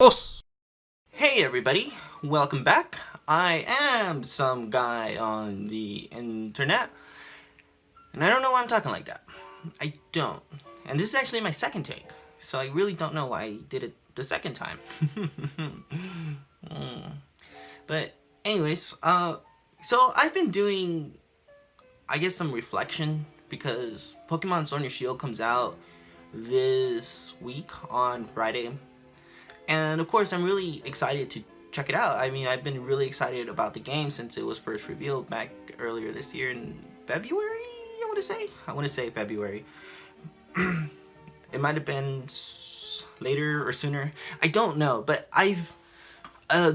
Os! Hey everybody, welcome back. I am some guy on the internet, and I don't know why I'm talking like that. I don't. And this is actually my second take, so I really don't know why I did it the second time. But anyways, so I've been doing, I guess, some reflection because Pokemon Sword and Shield comes out this week on Friday. And of course, I'm really excited to check it out. I mean, I've been really excited about the game since it was first revealed back earlier this year in February, I want to say February. It might have been later or sooner. I don't know, but I've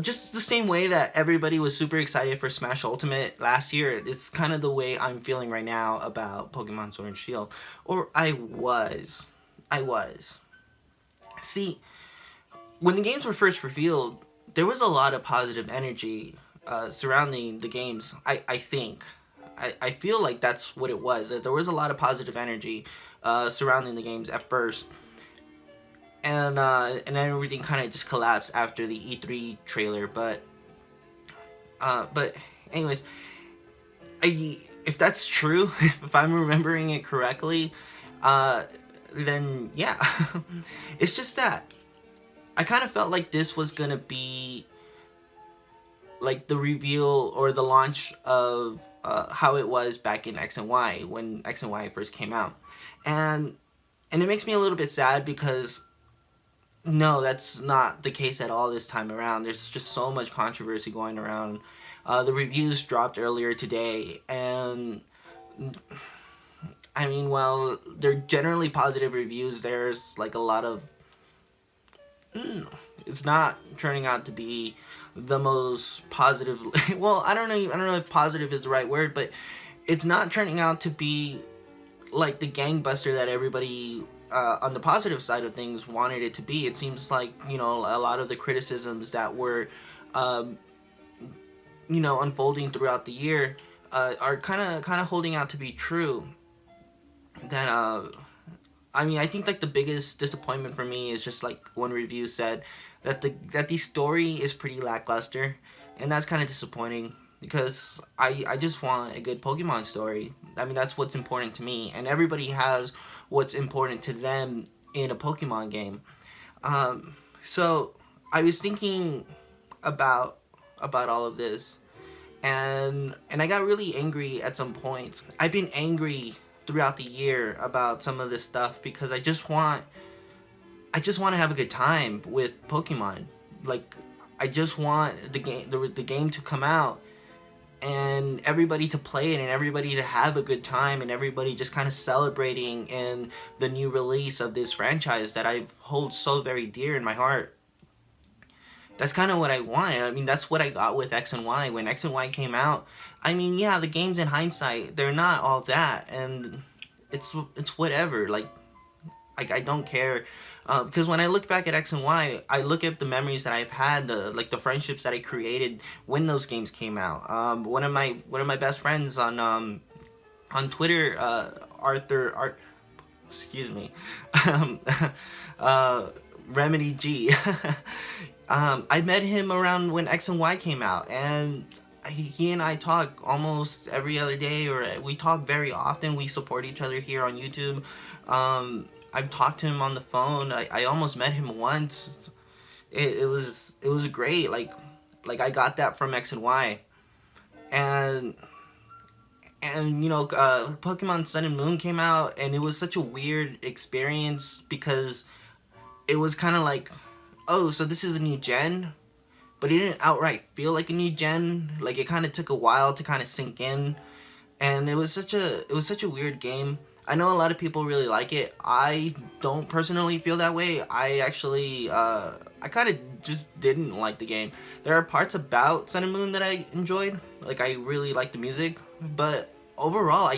just the same way that everybody was super excited for Smash Ultimate last year, it's kind of the way I'm feeling right now about Pokemon Sword and Shield. Or I was. See, when the games were first revealed, there was a lot of positive energy surrounding the games. I think. I feel like that's what it was. That there was a lot of positive energy surrounding the games at first, and then everything kind of just collapsed after the E3 trailer. But anyways, if that's true, if I'm remembering it correctly, then yeah, it's just that I kind of felt like this was gonna be like the reveal or the launch of how it was back in X and Y when X and Y first came out, and it makes me a little bit sad because no, that's not the case at all this time around. There's just so much controversy going around. The reviews dropped earlier today, and I mean, well, they're generally positive reviews. There's like a lot of it's not turning out to be the most positive. Well, I don't know if positive is the right word, but it's not turning out to be like the gangbuster that everybody on the positive side of things wanted it to be. It seems like, you know, a lot of the criticisms that were unfolding throughout the year are kind of holding out to be true. That I mean, I think like the biggest disappointment for me is just like one review said that the story is pretty lackluster, and that's kind of disappointing because I just want a good Pokemon story. I mean, that's what's important to me, and everybody has what's important to them in a Pokemon game. So I was thinking about all of this, and I got really angry at some points. I've been angry throughout the year about some of this stuff because I just want to have a good time with Pokemon. Like, I just want the game to come out and everybody to play it and everybody to have a good time and everybody just kind of celebrating in the new release of this franchise that I hold so very dear in my heart. That's kind of what I wanted. I mean, that's what I got with X and Y. When X and Y came out, I mean, yeah, the games in hindsight, they're not all that, and it's whatever. Like, I don't care, because when I look back at X and Y, I look at the memories that I've had, the friendships that I created when those games came out. One of my best friends on Twitter, excuse me, Remedy G. I met him around when X and Y came out, and he and I talk almost every other day, or we talk very often. We support each other here on YouTube. I've talked to him on the phone. I almost met him once. It was great. Like I got that from X and Y, and you know, Pokemon Sun and Moon came out, and it was such a weird experience because it was kind of like, oh, so this is a new gen, but it didn't outright feel like a new gen. Like, it kind of took a while to kind of sink in, and it was such a weird game. I know a lot of people really like it. I don't personally feel that way. I actually I kind of just didn't like the game. There are parts about Sun and Moon that I enjoyed. Like, I really like the music, but overall,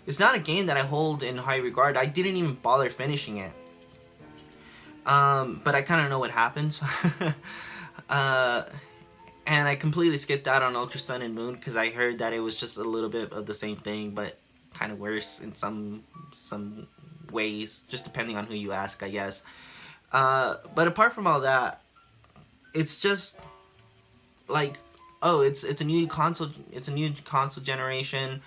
it's not a game that I hold in high regard. I didn't even bother finishing it. But I kind of know what happens. And I completely skipped out on Ultra Sun and Moon because I heard that it was just a little bit of the same thing, but kind of worse in some ways, just depending on who you ask, I guess. But apart from all that, it's just like, oh, it's a new console, generation.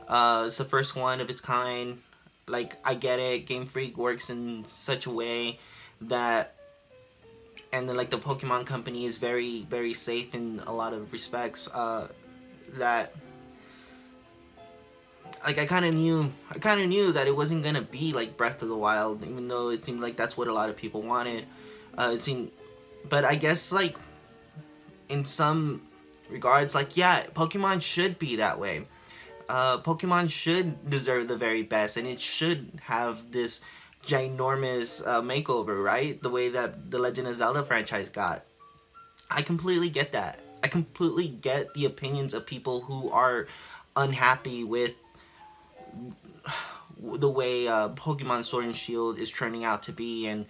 It's the first one of its kind. Like, I get it. Game Freak works in such a way that, and then like the Pokemon Company is very, very safe in a lot of respects. That like I kind of knew that it wasn't gonna be like Breath of the Wild, even though it seemed like that's what a lot of people wanted. It seemed, but I guess like in some regards, like, yeah, Pokemon should be that way. Pokemon should deserve the very best, and it should have this ginormous makeover, right? The way that the Legend of Zelda franchise got. I completely get that. I completely get the opinions of people who are unhappy with the way Pokemon Sword and Shield is turning out to be, and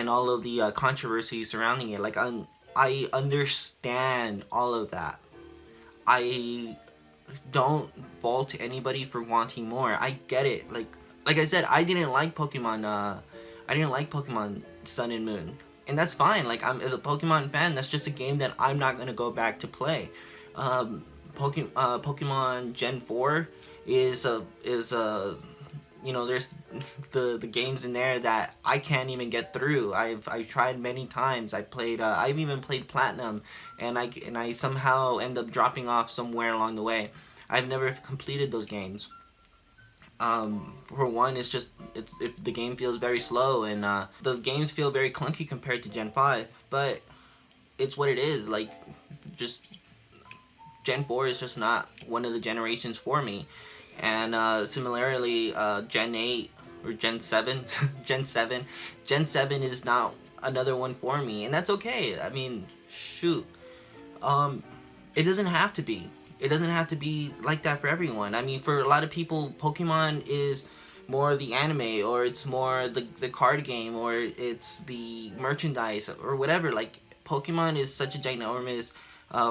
all of the controversy surrounding it. Like, I understand all of that. I don't fault anybody for wanting more. I get it. Like I said, I didn't like Pokemon. I didn't like Pokemon Sun and Moon, and that's fine. Like, I'm as a Pokemon fan, that's just a game that I'm not gonna go back to play. Pokemon Gen 4 is a there's the games in there that I can't even get through. I've tried many times. I've even played Platinum, and I somehow end up dropping off somewhere along the way. I've never completed those games. For one, the game feels very slow, and those games feel very clunky compared to Gen 5. But it's what it is. Like, just Gen 4 is just not one of the generations for me. And similarly, Gen 8 or Gen 7, Gen 7 is not another one for me, and that's okay. I mean, shoot, it doesn't have to be. It doesn't have to be like that for everyone. I mean, for a lot of people, Pokemon is more the anime, or it's more the card game, or it's the merchandise, or whatever. Like, Pokemon is such a ginormous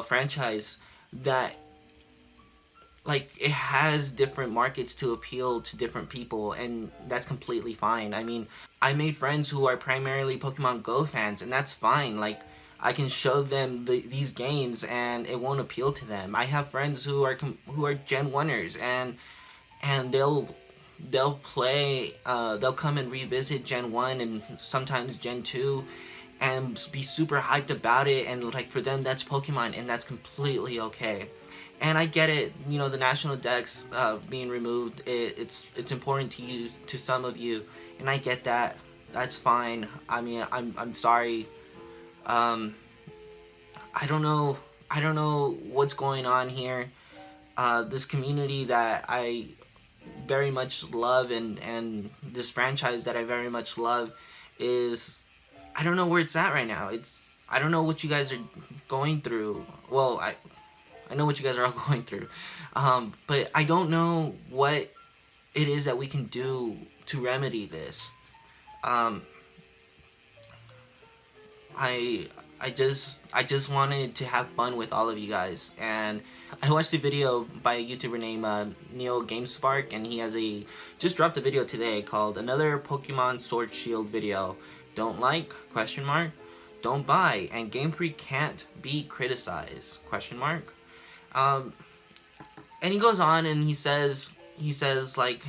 franchise that, like, it has different markets to appeal to different people, and that's completely fine. I mean, I made friends who are primarily Pokemon Go fans, and that's fine. Like, I can show them these games, and it won't appeal to them. I have friends who are Gen 1ers, and they'll play, they'll come and revisit Gen 1 and sometimes Gen 2 and be super hyped about it, and like, for them that's Pokemon, and that's completely okay. And I get it, the national dex being removed, it's important to you, to some of you, and I get that. That's fine. I mean, I'm sorry. I don't know what's going on here. This community that I very much love, and this franchise that I very much love, is, I don't know where it's at right now. I don't know what you guys are going through. Well, I know what you guys are all going through, but I don't know what it is that we can do to remedy this. I just wanted to have fun with all of you guys, and I watched a video by a YouTuber named Neil GameSpark, and he has just dropped a video today called "Another Pokemon Sword Shield Video. Don't like? Question mark. Don't buy, and Game Freak can't be criticized? Question mark." And he goes on and he says like,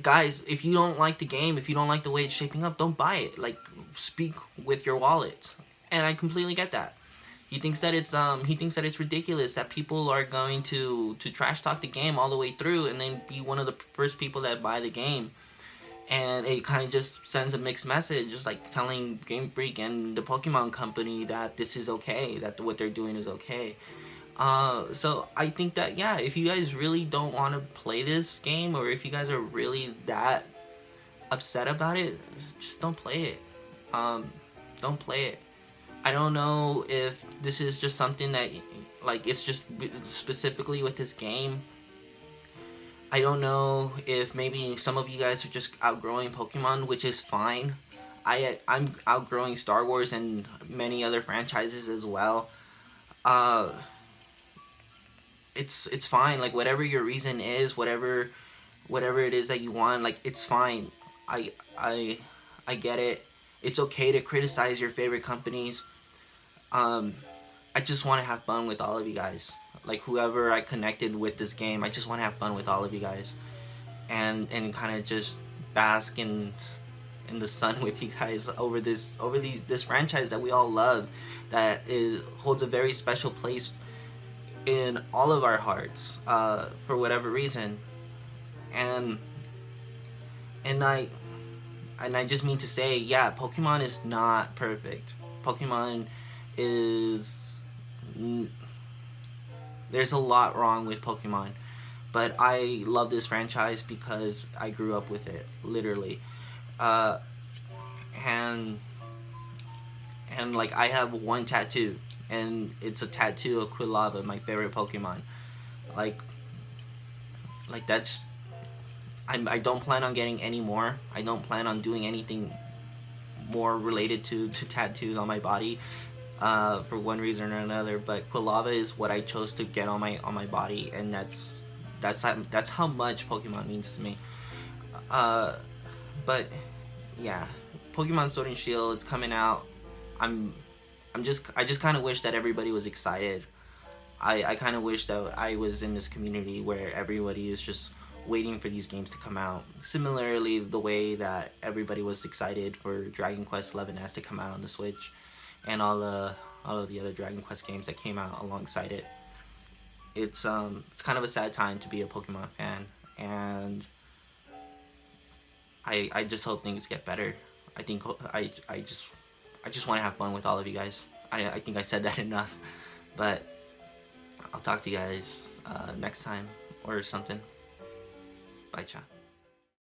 guys, if you don't like the game, if you don't like the way it's shaping up, don't buy it. Like, speak with your wallet. And I completely get that. He thinks that it's ridiculous that people are going to trash talk the game all the way through and then be one of the first people that buy the game. And it kind of just sends a mixed message, just like telling Game Freak and the Pokemon Company that this is okay, that what they're doing is okay. So I think that, yeah, if you guys really don't want to play this game, or if you guys are really that upset about it, just don't play it. Don't play it. I don't know if this is just something that, like, it's just specifically with this game. I don't know if maybe some of you guys are just outgrowing Pokemon, which is fine. I'm outgrowing Star Wars and many other franchises as well. It's fine. Like, whatever your reason is, whatever it is that you want, like, it's fine. I get it. It's okay to criticize your favorite companies. Um, I just want to have fun with all of you guys. Like whoever I connected with this game, I just want to have fun with all of you guys, and kind of just bask in the sun with you guys over this franchise that we all love, that is holds a very special place in all of our hearts, for whatever reason. And and I just mean to say, yeah, Pokemon is not perfect. Pokemon is there's a lot wrong with Pokemon, but I love this franchise because I grew up with it, literally. Uh, and and like I have one tattoo, and it's a tattoo of Quilava, my favorite Pokemon. Like that's I don't plan on getting any more. I don't plan on doing anything more related to tattoos on my body, for one reason or another. But Quilava is what I chose to get on my body, and that's how much Pokemon means to me. Uh, but yeah, Pokemon Sword and Shield, it's coming out. I'm I just kind of wish that everybody was excited. I kind of wish that I was in this community where everybody is just waiting for these games to come out. Similarly, the way that everybody was excited for Dragon Quest XI-S to come out on the Switch, and all of the other Dragon Quest games that came out alongside it. It's kind of a sad time to be a Pokemon fan, and I just hope things get better. I think I just want to have fun with all of you guys. I think I said that enough, but I'll talk to you guys next time or something. Bye, chat.